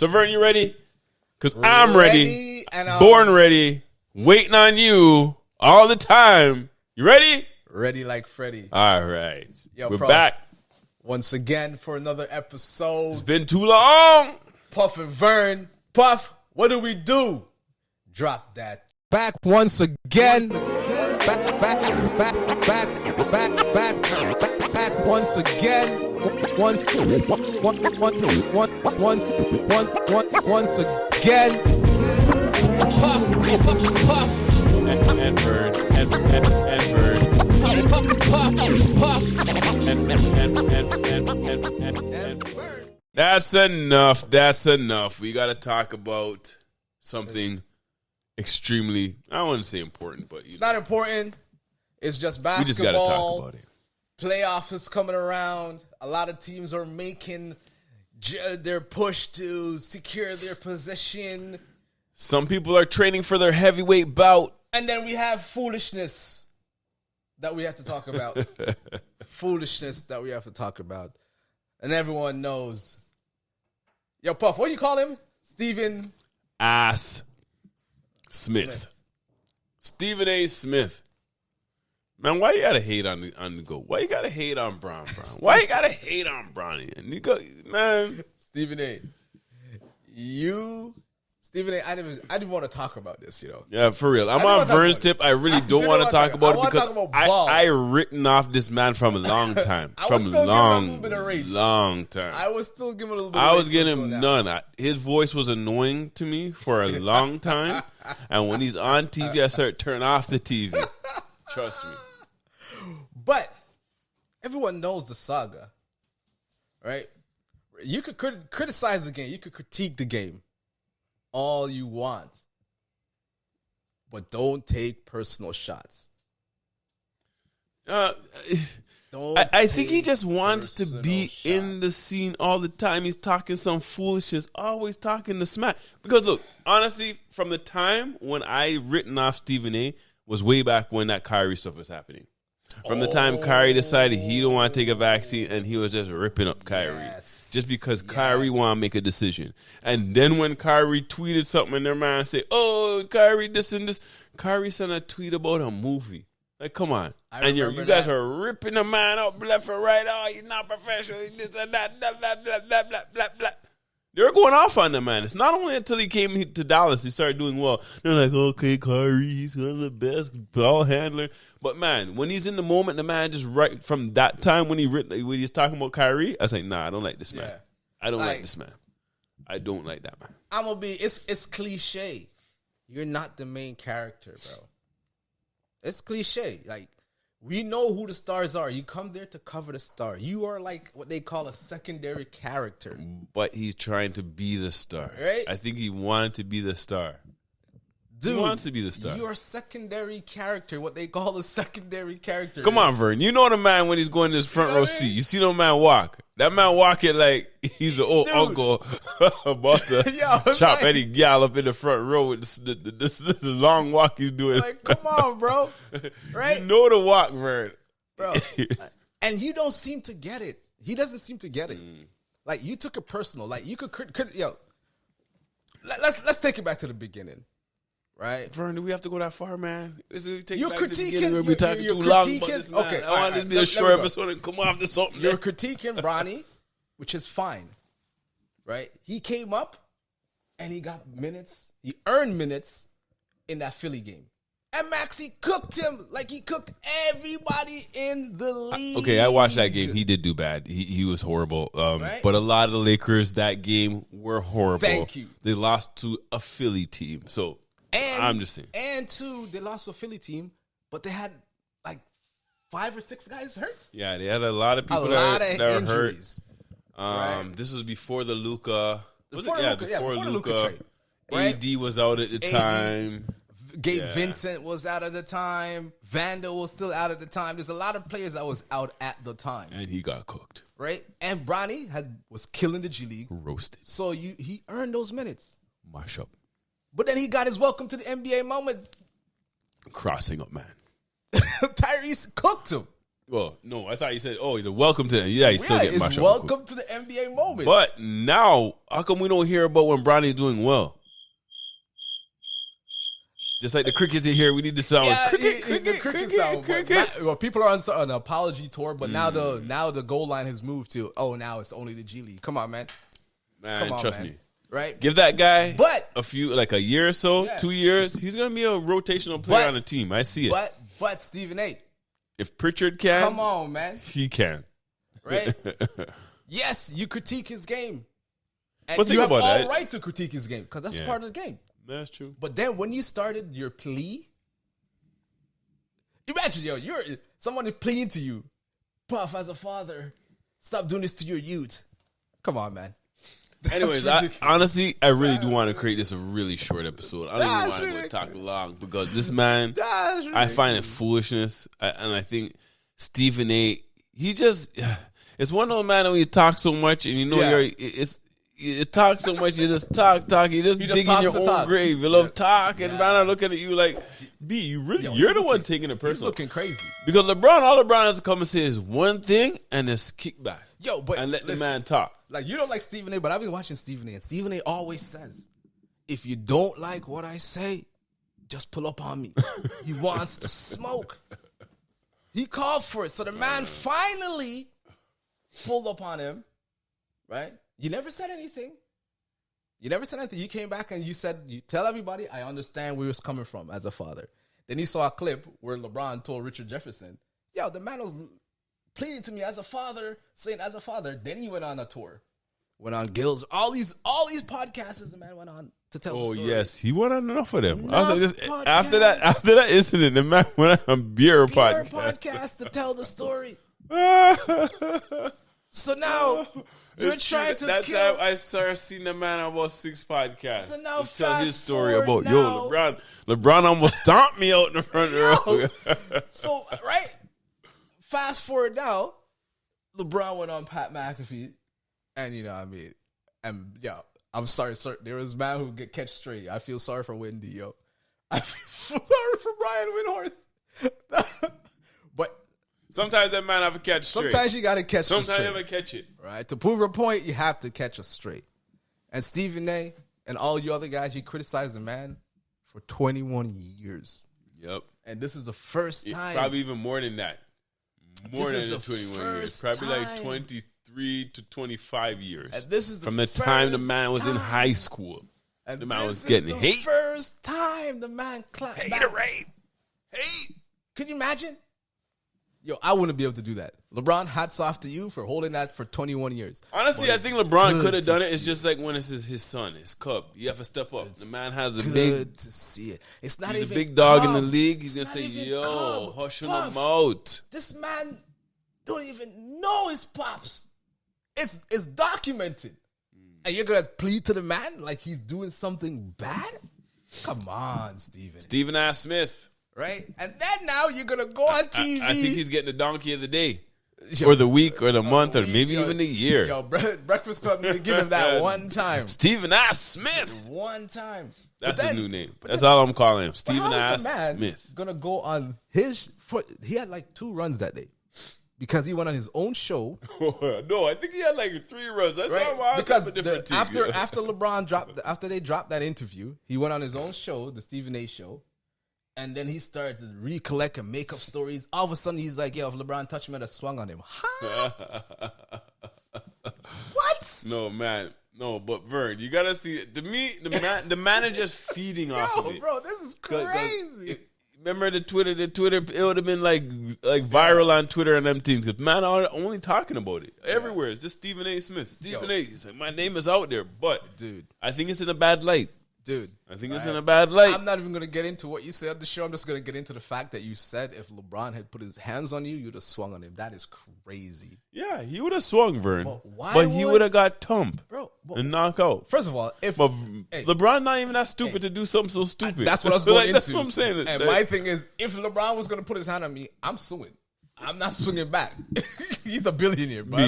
So, Vern, you ready? Because I'm ready. And, born ready. Waiting on you all the time. You ready? Ready like Freddy. All right. Yo, We're Prof, back. once again for another episode. It's been too long. Puff and Vern. Puff, what do we do? Drop that. Back once again. Back once again. Once again. Puff. And Vern. And Vern. Puff. And Vern. That's enough. That's enough. We got to talk about something extremely, I don't want to say important, but it's not important. It's just basketball. We just got to talk about it. Playoff is coming around. A lot of teams are making their push to secure their position. Some people are training for their heavyweight bout. And then we have foolishness that we have to talk about. Foolishness that we have to talk about. And everyone knows. Yo, Puff, what do you call him? Stephen Smith. Stephen A. Smith. Man, why you gotta hate on the GOAT? Why you gotta hate on Brown? Why you gotta hate on Bronny? And you go, man. Stephen A. Stephen A. I didn't want to talk about this, you know. Yeah, for real. I'm on Vern's tip. I really don't want to talk about it because I written off this man from a long time. From a long time. I was still giving a little bit of I was getting him none. His voice was annoying to me for a long time. And when he's on TV, I start turning off the TV. Trust me. But everyone knows the saga, right? You could criticize the game. You could critique the game all you want. But don't take personal shots. I think he just wants to be in the scene all the time. He's talking some foolishness, always talking the smack. Because look, honestly, from the time when I written off Stephen A. was way back when that Kyrie stuff was happening. From the time Kyrie decided he don't want to take a vaccine and he was just ripping up Kyrie. Just because Kyrie want to make a decision. And then when Kyrie tweeted something and their man say, oh, Kyrie this and this. Kyrie sent a tweet about a movie. Like, come on. And you guys are ripping the man up left and right. Oh, he's not professional. He's this and that. Blah, blah, blah, blah, blah, blah, blah. They were going off on the man. It's not only until he came to Dallas he started doing well. They're like, okay, Kyrie, he's one of the best ball handler. But man, when he's in the moment, the man just right from that time when he's talking about Kyrie, I was like, nah, I don't like this man. I don't like this man. I don't like that man. I'm gonna be. It's cliche. You're not the main character, bro. It's cliche. Like, we know who the stars are. You come there to cover the star. You are like what they call a secondary character. But he's trying to be the star. Right? I think he wanted to be the star. Dude, he wants to be the star. You're a secondary character, what they call a secondary character. Come on, Vern. You know the man when he's going to his front row seat. You see the man walk. That man walking like he's an old uncle about to chop any gal up in the front row with the long walk he's doing. Like, come on, bro. Right? You know the walk, Vern. Bro. And you don't seem to get it. He doesn't seem to get it. Like, you took it personal. Like, you could let's take it back to the beginning. Right, Vern, do we have to go that far, man? You're critiquing. We're talking too long about this, man. Okay, I want this to be a short episode and come off to something. You're critiquing Bronny, which is fine, right? He came up and he got minutes. He earned minutes in that Philly game, and Maxey cooked him like he cooked everybody in the league. Okay, I watched that game. He did do bad. He was horrible. Right? But a lot of the Lakers that game were horrible. Thank you. They lost to a Philly team, so. And, I'm just saying. And two, they lost to a Philly team, but they had like 5 or 6 guys hurt. Yeah, they had a lot of people that were hurt. Right. This was before the Luka. Before the Luka trade. Right? AD was out at the time. Gabe Vincent was out at the time. Vandal was still out at the time. There's a lot of players that was out at the time. And he got cooked. Right? And Bronny was killing the G League. Roasted. So he earned those minutes. Mash up. But then he got his welcome to the NBA moment. Crossing up, man. Tyrese cooked him. Well, no, I thought you said, "Oh, the welcome to." Yeah, you still get my show. Welcome to the NBA moment. But now, how come we don't hear about when Bronny's doing well? Just like the crickets in here, we need to sound cricket sound. Well, people are on an apology tour, but now the goal line has moved to now it's only the G League. Come on, man. Trust me. Right? Give that guy a year or so, 2 years. He's gonna be a rotational player on the team. I see it. But Stephen A. If Pritchard can, come on, man. He can. Right? Yes, you critique his game. And but you have all right to critique his game because that's part of the game. That's true. But then when you started your plea, imagine, you're someone is pleading to you, Puff, as a father, stop doing this to your youth. Come on, man. Anyways, honestly, I really do want to create this a really short episode. I don't even want to talk long because this man, I find it foolishness. And I think Stephen A., it's one of those man when you talk so much and you talk so much, you just talk, you just dig in your own grave. You love talk, and man, I'm looking at you like, B, you're the one taking it personal. He's looking crazy. Because all LeBron has to come and say is one thing and just kick back. And let the man talk. Like, you don't like Stephen A., but I've been watching Stephen A., and Stephen A. always says, if you don't like what I say, just pull up on me. He wants to smoke. He called for it. So the man finally pulled up on him, right? You never said anything. You came back and you said, you tell everybody, I understand where he was coming from as a father. Then you saw a clip where LeBron told Richard Jefferson, the man was pleading to me as a father, saying as a father. Then he went on a tour. Went on Gills. All these podcasts the man went on to tell the story. Oh, yes. He went on enough of them. I was like, after that incident, the man went on beer podcast to tell the story. So now... You're trying to that kill. Time I seen the man on about 6 podcasts. So now to tell his story about now. LeBron almost stomped me out in the front row. So right, fast forward now, LeBron went on Pat McAfee, and I'm sorry, sir. There was a man who get catch straight. I feel sorry for Wendy, yo. I feel sorry for Brian Windhorst. But sometimes that man have to catch straight. Sometimes you got to catch Sometimes straight. you have to catch it. Right? To prove a point, you have to catch us straight. And Stephen A. and all you other guys, you criticized the man for 21 years. Yep. And this is the first time. Probably even more than that. More than 21 years. Probably like 23 to 25 years. And this is from the time the man was in high school. And the man was getting hate. First time the man clapped. Hate. Could you imagine? Yo, I wouldn't be able to do that. LeBron, hats off to you for holding that for 21 years. Honestly, I think LeBron could have done it. It's just like when it's his son, his cub. You have to step up. The man has a good to see it. It's not he's even a big dog in the league. He's going to say, yo, hush him out. This man don't even know his pops. It's documented. And you're going to plead to the man like he's doing something bad? Come on, Stephenasmith. Right? And then now you're going to go on TV. I think he's getting the donkey of the day. Or the week or the month or maybe even the year. Yo, Breakfast Club need to give him that one time. Stephenasmith. One time. That's his new name. That's all I'm calling him. Stephenasmith. Going to go on his foot. He had like 2 runs that day. Because he went on his own show. No, I think he had like 3 runs. That's right? Because after LeBron after they dropped that interview, he went on his own show, the Stephen A. Show. And then he started to recollect and make up stories. All of a sudden, he's like, yo, if LeBron touched me, I'd have swung on him. Huh? What? No, man. No, but Vern, you got to see it. To me, the man is just feeding off of it. Bro, this is crazy. Remember the Twitter, it would have been like viral on Twitter and them things. Because man are only talking about it. Everywhere. It's just Stephen A. Smith. Stephen A. He's like, my name is out there. But, dude, I think it's in a bad light. Dude, I think it's in a bad light. I'm not even going to get into what you said on the show. I'm just going to get into the fact that you said if LeBron had put his hands on you, you'd have swung on him. That is crazy. Yeah, he would have swung, Vern. But he would have got thumped and knocked out. First of all, LeBron not even that stupid to do something so stupid. That's what I was going into. That's what I'm saying. And my thing is, if LeBron was going to put his hand on me, I'm suing. I'm not swinging back. He's a billionaire, bro.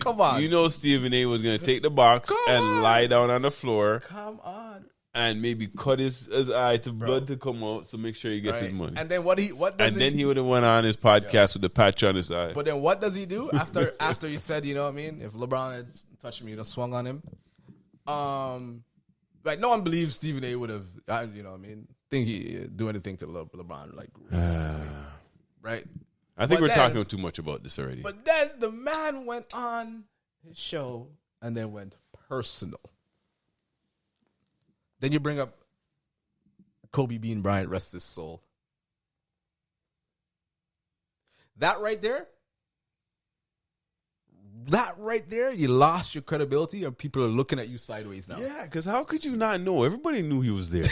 Come on. You know Stephen A. was going to take the box lie down on the floor. Come on. and maybe cut his eye to blood to come out, so make sure he gets his money. And then then he would have went on his podcast with the patch on his eye. But then what does he do after he said, you know what I mean? If LeBron had touched me, swung on him. Like no one believes Stephen A. would have, you know what I mean? Think he do anything to LeBron, like right? I think we're talking too much about this already. But then the man went on his show and then went personal. Then you bring up Kobe Bryant, rest his soul. That right there, you lost your credibility and people are looking at you sideways now. Yeah, because how could you not know? Everybody knew he was there.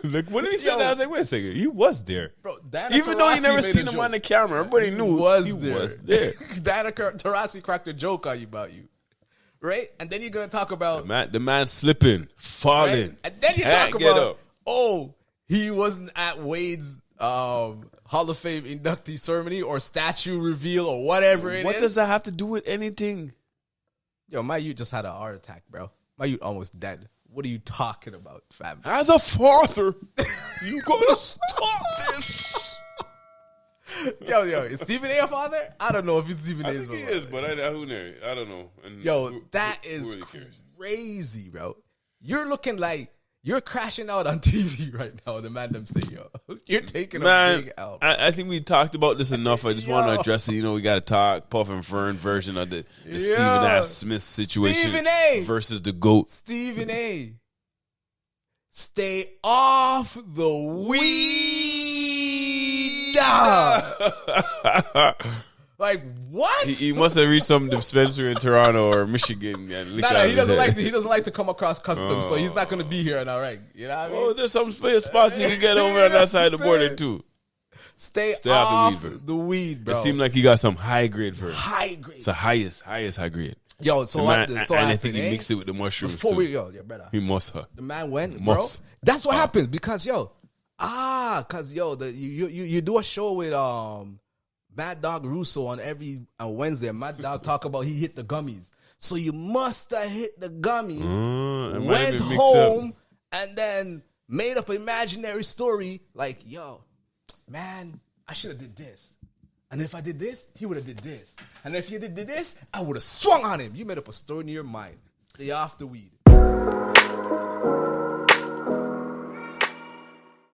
Like, when he said that, I was like, wait a second, he was there. Bro, even though you never seen him on the camera, everybody knew he was there. Dana Taurasi cracked a joke on you about you. Right? And then you're going to talk about... The man slipping, falling. Right? And then you talk about, he wasn't at Wade's Hall of Fame inductee ceremony or statue reveal or whatever it is. What does that have to do with anything? Yo, my youth just had a heart attack, bro. My youth almost dead. What are you talking about, fam? As a father, you got to stop this. Yo, is Stephen A. a father? I don't know if it's Stephen A.'s father. He is, but who knows? I don't know. And that is really crazy, bro. You're looking like you're crashing out on TV right now. The man them say, yo, you're taking a big L. I think we talked about this enough. I just want to address it. You know, we got to talk Puff and Vern version of the Stephen situation Stephen A. versus the GOAT. Stephen A. Stay off the weed. Like what? He must have reached some dispensary in Toronto or Michigan. And he doesn't like to come across customs, so he's not going to be here. Now, right? You know what I mean? Oh, there's some spots you can get over on that side of the border too. Stay off the weed, bro. It seemed like he got some high grade for it. High grade. It's the highest high grade. Yo, I think he mixed it with the mushrooms before too. we go, yeah, brother. He must have. The man went, bro. That's what happened because you do a show with Mad Dog Russo on Wednesday. Mad Dog talk about he hit the gummies, so you must have hit the gummies. Went home and then made up an imaginary story like, yo, man, I should have did this. And if I did this, he would have did this. And if you did this, I would have swung on him. You made up a story in your mind. Stay off the weed.